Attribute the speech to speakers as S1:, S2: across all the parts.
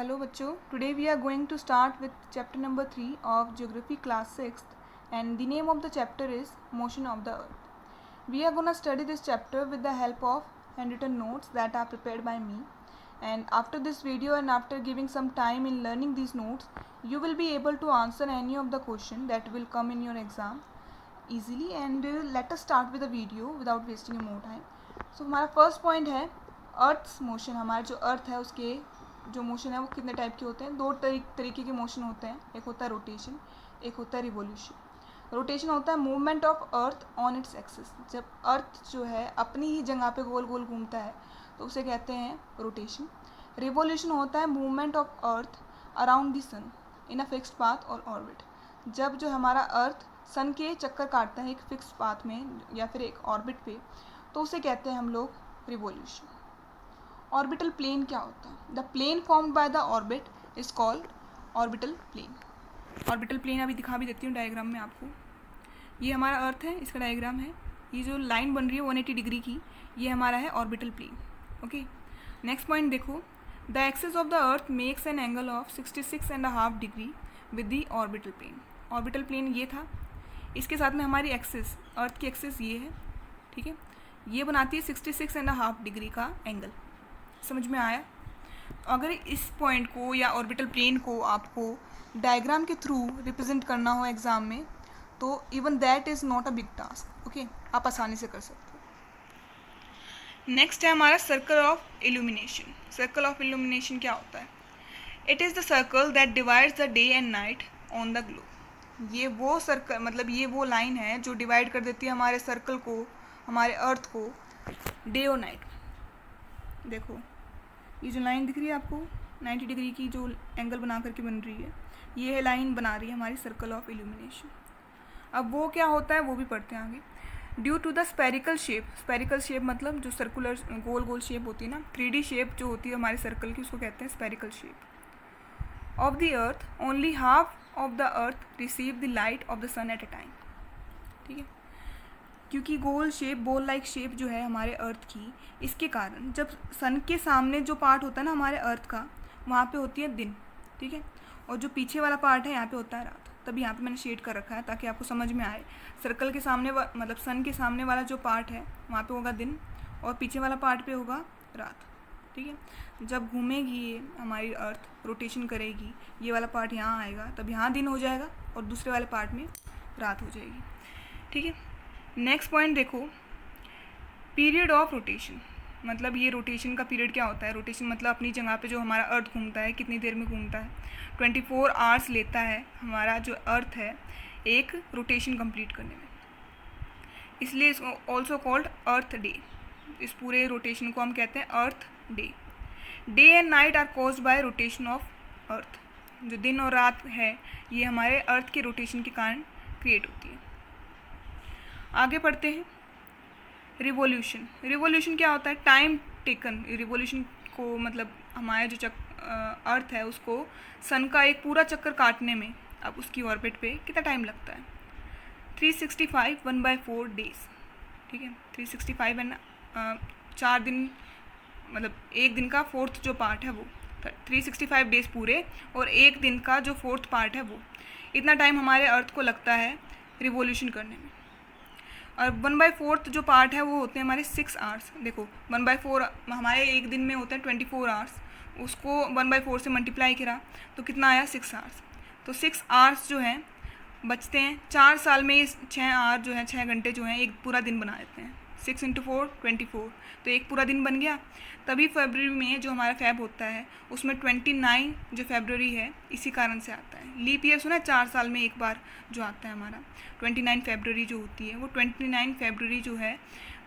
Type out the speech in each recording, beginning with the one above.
S1: Hello बच्चों, today we are going to start with chapter number 3 of Geography class 6th and the name of the chapter is Motion of the Earth. We are going to study this chapter with the help of handwritten notes that are prepared by me, and after this video and after giving some time in learning these notes, you will be able to answer any of the question that will come in your exam easily. And let us start with the video without wasting more time. So हमारा first point है earth's motion. हमारा जो अर्थ है उसके जो motion है वो कितने टाइप के होते हैं. दो तरीके के मोशन होते हैं. एक होता है रोटेशन, एक होता है रिवोल्यूशन. रोटेशन होता है movement of earth on its axis. जब अर्थ जो है अपनी ही जगह पे गोल गोल घूमता है तो उसे कहते हैं रोटेशन. रिवोल्यूशन होता है movement of earth around the sun in a fixed path और ऑर्बिट. जब जो हमारा अर्थ सन के चक्कर काटता है एक फिक्स पाथ में या फिर एक ऑर्बिट पे, तो उसे कहते हैं हम लोग रिवोल्यूशन. ऑर्बिटल प्लेन क्या होता है? The plane formed by the orbit is called orbital plane. Orbital plane अभी दिखा भी देती हूँ डायग्राम में आपको. ये हमारा अर्थ है, इसका डायग्राम है. ये जो लाइन बन रही है 180 डिग्री की, ये हमारा है orbital plane. Okay, next point देखो. The axis of the earth makes an angle of 66.5 degree with the orbital plane. Orbital plane ये था, इसके साथ में हमारी एक्सिस, अर्थ की एक्सिस ये है. ठीक है, ये बनाती है 66.5 डिग्री का एंगल. समझ में आया? अगर इस पॉइंट को या ऑर्बिटल प्लेन को आपको डायग्राम के थ्रू रिप्रेजेंट करना हो एग्जाम में, तो even that is not a big task. Okay, आप आसानी से कर सकते हो. नेक्स्ट है हमारा circle of illumination. Circle of illumination क्या होता है? It is the circle that divides the day and night on the globe. ये वो सर्कल, मतलब ये वो लाइन है जो डिवाइड कर देती है हमारे सर्कल को, हमारे अर्थ को, डे और नाइट. देखो ये जो लाइन दिख रही है आपको 90 डिग्री की, जो एंगल बना करके बन रही है, ये लाइन बना रही है हमारी सर्कल ऑफ इल्यूमिनेशन. अब वो क्या होता है वो भी पढ़ते हैं आगे. Due to the spherical shape. Spherical shape मतलब जो सर्कुलर गोल गोल शेप होती है ना, 3D शेप जो होती है हमारे सर्कल की, उसको कहते हैं spherical shape. Of the earth only half of the earth receive the light of the sun at a time. ठीक है, क्योंकि गोल शेप, बॉल लाइक शेप जो है हमारे अर्थ की, इसके कारण जब सन के सामने जो पार्ट होता है ना हमारे अर्थ का, वहाँ पे होती है दिन. ठीक है, और जो पीछे वाला पार्ट है यहाँ पे होता है रात. तब यहाँ पे मैंने शेड कर रखा है ताकि आपको समझ में आए. सर्कल के सामने मतलब सन के सामने वाला जो पार्ट है वहाँ पे होगा दिन और पीछे वाला पार्ट पे होगा रात. ठीक है, जब घूमेगी ये हमारी अर्थ, रोटेशन करेगी, ये वाला पार्ट यहाँ आएगा, तब यहाँ दिन हो जाएगा और दूसरे वाले पार्ट में रात हो जाएगी. ठीक है, नेक्स्ट पॉइंट देखो. Period of rotation. मतलब ये रोटेशन का पीरियड क्या होता है? रोटेशन मतलब अपनी जगह पे जो हमारा अर्थ घूमता है कितनी देर में घूमता है. 24 आवर्स लेता है हमारा जो अर्थ है एक रोटेशन कंप्लीट करने में. इसलिए इसको ऑल्सो कॉल्ड अर्थ डे. इस पूरे रोटेशन को हम कहते हैं earth day. Day and night are caused by rotation of earth. जो दिन और रात है ये हमारे अर्थ के रोटेशन के कारण क्रिएट होती है. आगे पढ़ते हैं. रिवोल्यूशन. रिवोल्यूशन क्या होता है? Time taken. रिवोल्यूशन को मतलब हमारे जो अर्थ है उसको सन का एक पूरा चक्कर काटने में अब उसकी ऑर्बिट पे कितना टाइम लगता है? 365 1/4 डेज. ठीक है, 365 एंड 4 दिन, मतलब एक दिन का फोर्थ जो पार्ट है वो 365 डेज पूरे, और एक दिन का जो फोर्थ पार्ट है वो, इतना टाइम हमारे अर्थ को लगता है रिवोल्यूशन करने में. और 1/4 जो पार्ट है वो होते हैं हमारे 6 आवर्स. देखो 1/4 हमारे एक दिन में होता है 24 आवर्स, उसको 1/4 से मल्टीप्लाई करा तो कितना आया? 6 आवर्स. तो 6 आवर्स जो हैं बचते हैं. 4 साल में ये 6 आवर जो है, 6 घंटे जो हैं एक पूरा दिन बना देते हैं. 6 × 4 24, तो एक पूरा दिन बन गया. तभी फरवरी में जो हमारा फेब होता है उसमें 29 जो फरवरी है इसी कारण से आता है. लीप ईयर सुना है, 4 साल में एक बार जो आता है हमारा 29 फरवरी जो होती है, वो 29 फरवरी जो है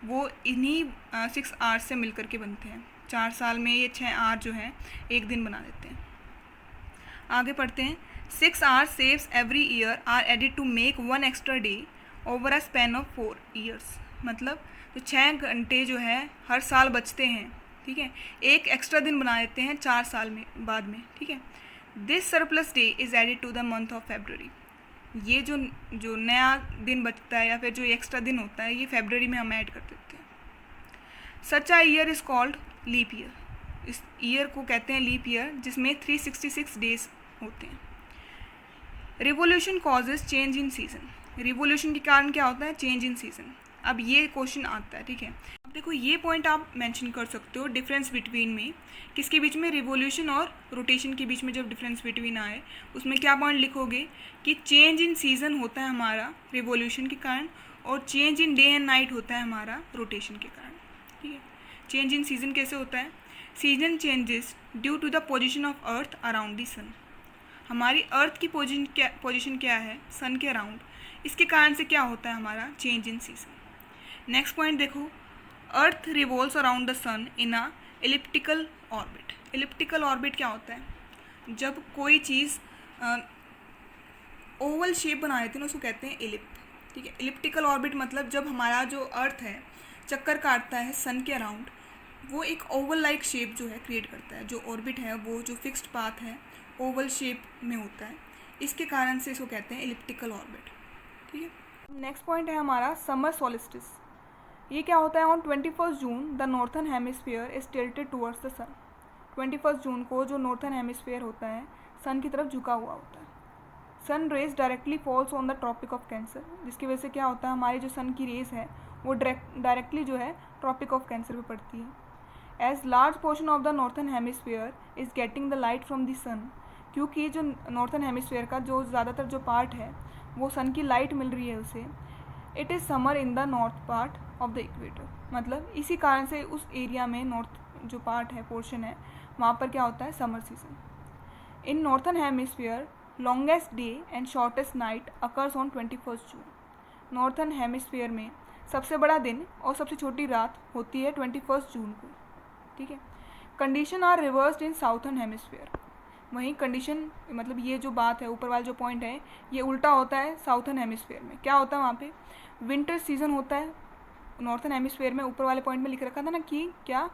S1: वो इन्हीं 6 आवर्स से मिल करके बनते हैं. 4 साल में ये 6 आवर जो है एक दिन बना देते हैं. आगे पढ़ते हैं. 6 hours saves every year are added to make 1 extra day over a span of 4 years. मतलब तो 6 घंटे जो है हर साल बचते हैं. ठीक है, एक एक्स्ट्रा दिन बना देते हैं 4 साल में बाद में. ठीक है, this surplus day is added to the month of February. ये जो नया दिन बचता है या फिर जो एक्स्ट्रा दिन होता है ये फरवरी में हम ऐड कर देते हैं. Such a year is called leap year. इस ईयर को कहते हैं लीप ईयर, जिसमें 366 डेज होते हैं। Revolution causes change in season, revolution के कारण क्या होता है? Change in season. अब ये क्वेश्चन आता है, ठीक है। अब देखो ये पॉइंट आप मेंशन कर सकते हो डिफरेंस बिटवीन में, किसके बीच में? रिवोल्यूशन और रोटेशन के बीच में जब डिफरेंस बिटवीन आए उसमें क्या पॉइंट लिखोगे कि चेंज इन सीजन होता है हमारा रिवोल्यूशन के कारण, और change in day and night होता है हमारा रोटेशन के कारण, ठीक है। चेंज इन सीजन कैसे होता है? Season changes due to the position of earth around the sun, हमारी अर्थ की पोजीशन क्या है? सन के अराउंड, इसके कारण से क्या होता है हमारा? Change in season. Next point देखो, earth revolves around the sun in a elliptical orbit. Elliptical orbit क्या होता है? जब कोई चीज़ ओवल शेप बना लेती है ना, उसको कहते हैं एलिप, ठीक है। एलिप्टिकल ऑर्बिट मतलब जब हमारा जो अर्थ है चक्कर काटता है सन के अराउंड, वो एक ओवल लाइक शेप जो है क्रिएट करता है। जो ऑर्बिट है वो जो फिक्स्ड पाथ है ओवल शेप में होता है, इसके कारण से इसको कहते हैं एलिप्टिकल ऑर्बिट, ठीक है। नेक्स्ट पॉइंट है हमारा समर सोलिस्टिस। ये क्या होता है? On 21 June the northern hemisphere is tilted towards the sun. 21 जून को जो नॉर्थन हेमिस्फीयर होता है सन की तरफ झुका हुआ होता है। Sun rays directly falls on the tropic of cancer, जिसकी वजह से क्या होता है? हमारी जो सन की रेज है वो डायरेक्टली जो है ट्रॉपिक ऑफ कैंसर पे पड़ती है। As large portion of the northern hemisphere is getting the light from the sun, क्योंकि जो नॉर्थन हेमिस्फीयर का जो ज़्यादातर जो पार्ट है वो सन की लाइट मिल रही है उसे, it is summer in the north part of the equator, मतलब इसी कारण से उस एरिया में नॉर्थ जो पार्ट है, पोर्शन है, वहाँ पर क्या होता है? Summer season. In northern hemisphere longest day and shortest night occurs on 21 June. Northern hemisphere में सबसे बड़ा दिन और सबसे छोटी रात होती है 21 जून को, ठीक है। Condition are reversed in southern hemisphere, वहीं कंडीशन मतलब ये जो बात है, ऊपर वाला जो पॉइंट है, ये उल्टा होता है साउथर्न हेमिस्फीयर में। क्या होता है वहाँ पे? विंटर सीजन होता है नॉर्थन हेमिस्फीयर में, ऊपर वाले पॉइंट में लिख रखा था ना कि क्या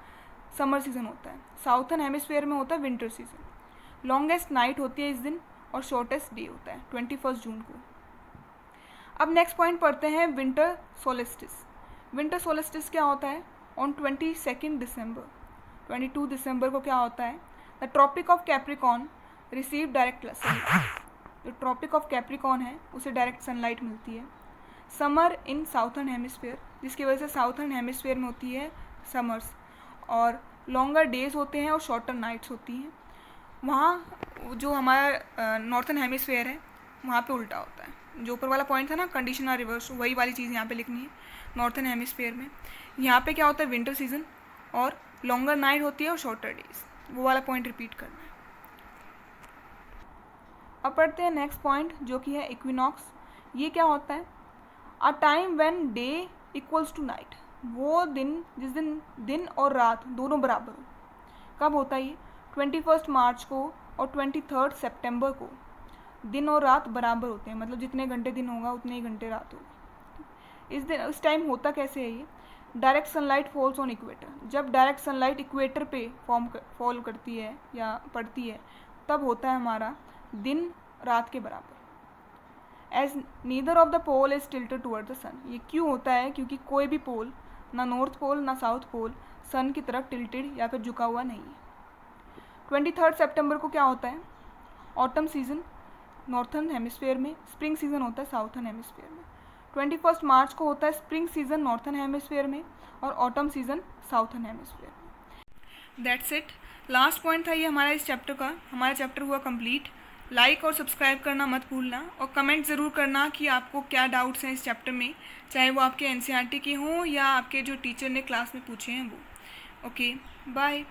S1: समर सीजन होता है। साउथर्न हेमिस्फीयर में होता है विंटर सीजन। लॉन्गेस्ट नाइट होती है इस दिन और शॉर्टेस्ट डे होता है 21 जून को। अब नेक्स्ट पॉइंट पढ़ते हैं विंटर सोलिस्टिस। विंटर सोलिस्टिस क्या होता है? ऑन 22 दिसंबर 22 दिसंबर को क्या होता है? The tropic of capricorn receive direct sunlight. जो ट्रॉपिक ऑफ कैप्रिकॉन है उसे डायरेक्ट सनलाइट मिलती है। समर इन साउथर्न हेमिस्फीयर, जिसकी वजह से साउथर्न हेमिस्फीयर में होती है समर्स, और लॉन्गर डेज होते हैं और शॉर्टर नाइट्स होती हैं। वहाँ जो हमारा नॉर्थन हेमिस्फीयर है वहाँ पे उल्टा होता है। जो ऊपर वाला पॉइंट था ना, कंडीशन आर रिवर्स, वही वाली चीज़ यहाँ पे लिखनी है। नॉर्थन हेमिस्फीयर में यहाँ पे क्या होता है? विंटर सीजन, और लॉन्गर नाइट होती है और शॉर्टर डेज, वो वाला पॉइंट रिपीट करना है। अब पढ़ते हैं नेक्स्ट पॉइंट जो कि है इक्विनॉक्स। ये क्या होता है? A time when day equals to night, वो दिन जिस दिन दिन और रात दोनों बराबर हो। कब होता है ये? 21 मार्च को और 23 सितंबर को दिन और रात बराबर होते हैं, मतलब जितने घंटे दिन होगा उतने ही घंटे रात होगी। इस टाइम होता कैसे है ये? Direct sunlight falls on equator, जब डायरेक्ट सनलाइट इक्वेटर पे फॉल करती है या पड़ती है तब होता है हमारा दिन रात के बराबर। As neither of the pole is tilted toward the sun, ये क्यों होता है? क्योंकि कोई भी पोल, ना नॉर्थ पोल ना साउथ पोल, सन की तरफ टिल्टेड या फिर झुका हुआ नहीं है। 23 सितंबर को क्या होता है? ऑटम सीजन नॉर्थन हेमिस्फीयर में, स्प्रिंग सीजन होता है साउथर्न हेमिस्फीयर में। 21 मार्च को होता है स्प्रिंग सीजन नॉर्थन हेमिस्फीयर में और ऑटम सीजन साउथर्न हेमिस्फीयर में। दैट्स इट, लास्ट पॉइंट था ये हमारा इस चैप्टर का। हमारा चैप्टर हुआ कंप्लीट। लाइक और सब्सक्राइब करना मत भूलना, और कमेंट ज़रूर करना कि आपको क्या डाउट्स हैं इस चैप्टर में, चाहे वो आपके एनसीईआरटी के हों या आपके जो टीचर ने क्लास में पूछे हैं वो। Okay, bye.